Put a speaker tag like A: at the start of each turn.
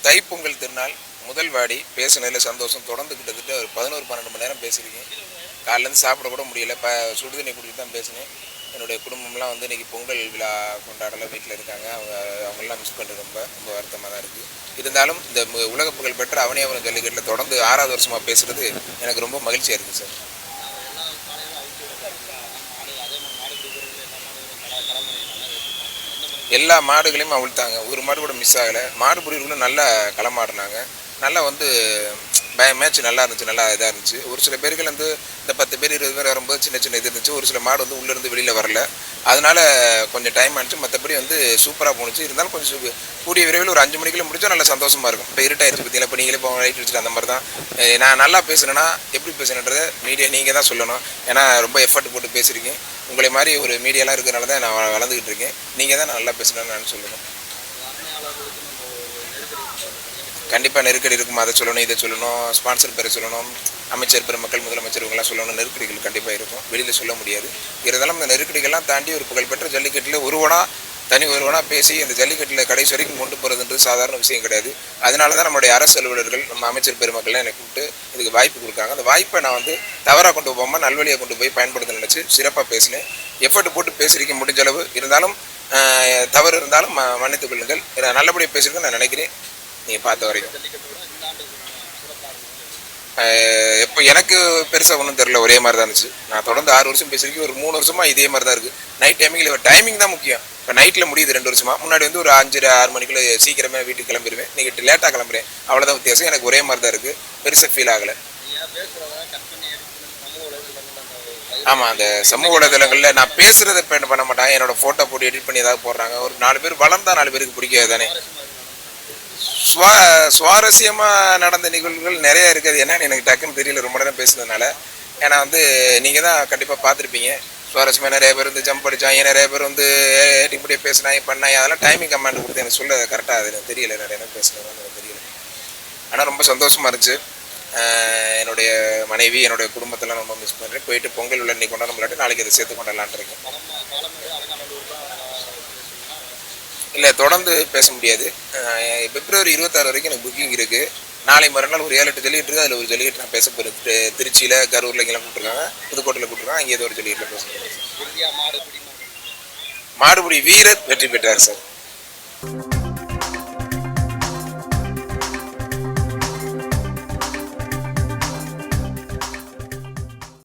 A: தைப்பொங்கல் திருநாள் முதல் வாடி பேசுனதில் சந்தோஷம். தொடர்ந்து கிட்டத்தட்ட ஒரு 11-12 மணி நேரம் பேசியிருக்கேன். காலையிலேருந்து சாப்பிட கூட முடியல. சுடுதண்ணி குடிச்சு தான் பேசினேன். என்னுடைய குடும்பம்லாம் வந்து இன்றைக்கி பொங்கல் விழா கொண்டாடலாம் வீட்டில் இருக்காங்க. அவங்களாம் மிஸ் பண்ணுறது ரொம்ப ரொம்ப வருத்தமாக தான் இருக்குது. இருந்தாலும் இந்த உலக புகழ் பெற்ற அவனியாபுரம் ஜல்லிக்கட்டில் தொடர்ந்து 6வது வருஷமாக பேசுகிறது எனக்கு ரொம்ப மகிழ்ச்சியாக இருக்குது சார். எல்லா மாடுகளையும் அவிழ்த்தாங்க. ஒரு மாடு கூட மிஸ் ஆகலை. மாடு பிடிகளும் நல்லா களமாடினாங்க. நல்லா வந்து மேட்ச் நல்லா இருந்துச்சு, நல்லா இதாக இருந்துச்சு. ஒரு சில பேர்கள் வந்து இந்த 10 பேர் 20 பேர் வரும்போது சின்ன சின்ன இது இருந்துச்சு. ஒரு சில மாடு வந்து உள்ளேருந்து வெளியில் வரல. அதனால கொஞ்சம் டைம் ஆனிச்சு. மற்றபடி வந்து சூப்பராக போணுச்சு. இருந்தாலும் கொஞ்சம் கூடிய விரைவில் ஒரு 5 மணிக்குள்ளே முடிச்சா நல்லா சந்தோஷமாக இருக்கும். இப்போ இருட்டாயிருச்சு பார்த்தீங்களா, இப்போ நீங்களே இப்போ லைட் அடிச்சுட்டு அந்த மாதிரி தான். நான் நல்லா பேசுனேன்னா எப்படி பேசுனேன்றதை மீடியா நீங்கள் தான் சொல்லணும். ஏன்னா ரொம்ப எஃபர்ட் போட்டு பேசியிருக்கேன். உங்களை மாதிரி ஒரு மீடியாலாம் இருக்கிறனால தான் நான் வளர்ந்துக்கிட்டு இருக்கேன். நீங்கள் தான் நல்லா பேசணும்னு நான் சொல்லணும். கண்டிப்பாக நெருக்கடி இருக்கும். அதை சொல்லணும், இதை சொல்லணும், ஸ்பான்சர் பேரை சொல்லணும், அமைச்சர் பெருமக்கள், முதலமைச்சர் இவங்கெல்லாம் சொல்லணும். நெருக்கடிகள் கண்டிப்பாக இருக்கும், வெளியில் சொல்ல முடியாது. இருந்தாலும் இந்த நெருக்கடிகள்லாம் தாண்டி ஒரு புகழ்பெற்ற ஜல்லிக்கட்டில் ஒருவனாக பேசி அந்த ஜல்லிக்கட்டில் கடைசி வரைக்கும் கொண்டு போகிறதுன்றது சாதாரண விஷயம் கிடையாது. அதனால தான் நம்மளுடைய அரசு அலுவலர்கள், நம்ம அமைச்சர் பெருமக்கள்லாம் எனக்கு கூப்பிட்டு இதுக்கு வாய்ப்பு கொடுக்காங்க. அந்த வாய்ப்பை நான் வந்து தவறாக கொண்டு போகாமல் நல்வழியாக கொண்டு போய் பயன்படுத்த நினச்சி சிறப்பாக பேசினேன். எஃபர்ட் போட்டு பேசியிருக்க முடிஞ்ச அளவு. இருந்தாலும் தவறு இருந்தாலும் மன்னித்துக் கொள்ளுங்கள். நல்லபடியாக பேசியிருக்கேன் நான் நினைக்கிறேன். நீங்கள் பார்த்த வரைக்கும் எப்போ எனக்கு பெருசாக ஒன்றும் தெரில, ஒரே மாதிரி தான் இருந்துச்சு. நான் தொடர்ந்து 6 வருஷம் பேசியிருக்கேன். ஒரு 3 வருஷமாக இதே மாதிரி தான் இருக்குது. நைட் டைமிங் தான் முக்கியம். இப்போ நைட்டில் முடியுது 2 வருஷமாக. முன்னாடி வந்து ஒரு 5-6 மணிக்குள்ளே சீக்கிரமே வீட்டுக்கு கிளம்பிடுவேன். நீங்கள் லேட்டாக கிளம்புறேன், அவ்வளோதான் வித்தியாசம். எனக்கு ஒரே மாதிரி தான் இருக்குது, பெருசாக ஃபீல் ஆகலை. ஆமாம், அந்த சமூக வலைதளங்களில் நான் பேசுகிறத பண்ண மாட்டேன். என்னோடய ஃபோட்டோ போட்டு எடிட் பண்ணி ஏதாவது போடுறாங்க. ஒரு 4 பேர் வளர்ந்தால் 4 பேருக்கு பிடிக்காது தானே. சுவாரஸ்யமாக நடந்த நிகழ்வுகள் நிறையா இருக்குது. என்னன்னு எனக்கு டக்குன்னு தெரியல, ரொம்ப நேரம் பேசுனதுனால. ஏன்னா வந்து நீங்கள் தான் கண்டிப்பாக பார்த்துருப்பீங்க. சுவாரஸ்யமாக நிறைய பேர் வந்து ஜம்ப் அடித்தாங்க, நிறைய பேர் வந்து இப்படியே பேசினாங்க பண்ணாங்க. அதெல்லாம் டைமிங் கமாண்ட் கொடுத்து எனக்கு சொல்ல கரெக்டாக அது எனக்கு தெரியல, நிறைய நேரம் பேசுனதுனால எனக்கு தெரியல. ஆனால் ரொம்ப சந்தோஷமாக இருந்துச்சு. என்னுடைய மனைவி, என்னுடைய குடும்பத்தெல்லாம் ரொம்ப மிஸ் பண்ணுறேன். போயிட்டு பொங்கல் உள்ள இன்னைக்கு கொண்டாட முடியாட்டி நாளைக்கு அதை சேர்த்து கொண்டாடலான் இருக்கேன். இல்லை, தொடர்ந்து பேச முடியாது. பிப்ரவரி 26 வரைக்கும் எனக்கு புக்கிங் இருக்குது. நாளை மறுநாள் ஒரு 7-8 ஜல்லிக்கட்டு இருக்குது. அதில் ஒரு ஜல்லிக்கட்டு நான் பேச போகிறேன். திருச்சியில், கரூரில் இங்கெல்லாம் கூப்பிட்ருக்காங்க, புதுக்கோட்டையில் கூப்பிட்ருக்காங்க. அங்கே ஏதோ ஒரு ஜல்லிக்கட்டில் பேச போகிறேன். மாடுபிடி வீரர் வெற்றி பெற்றார் சார்.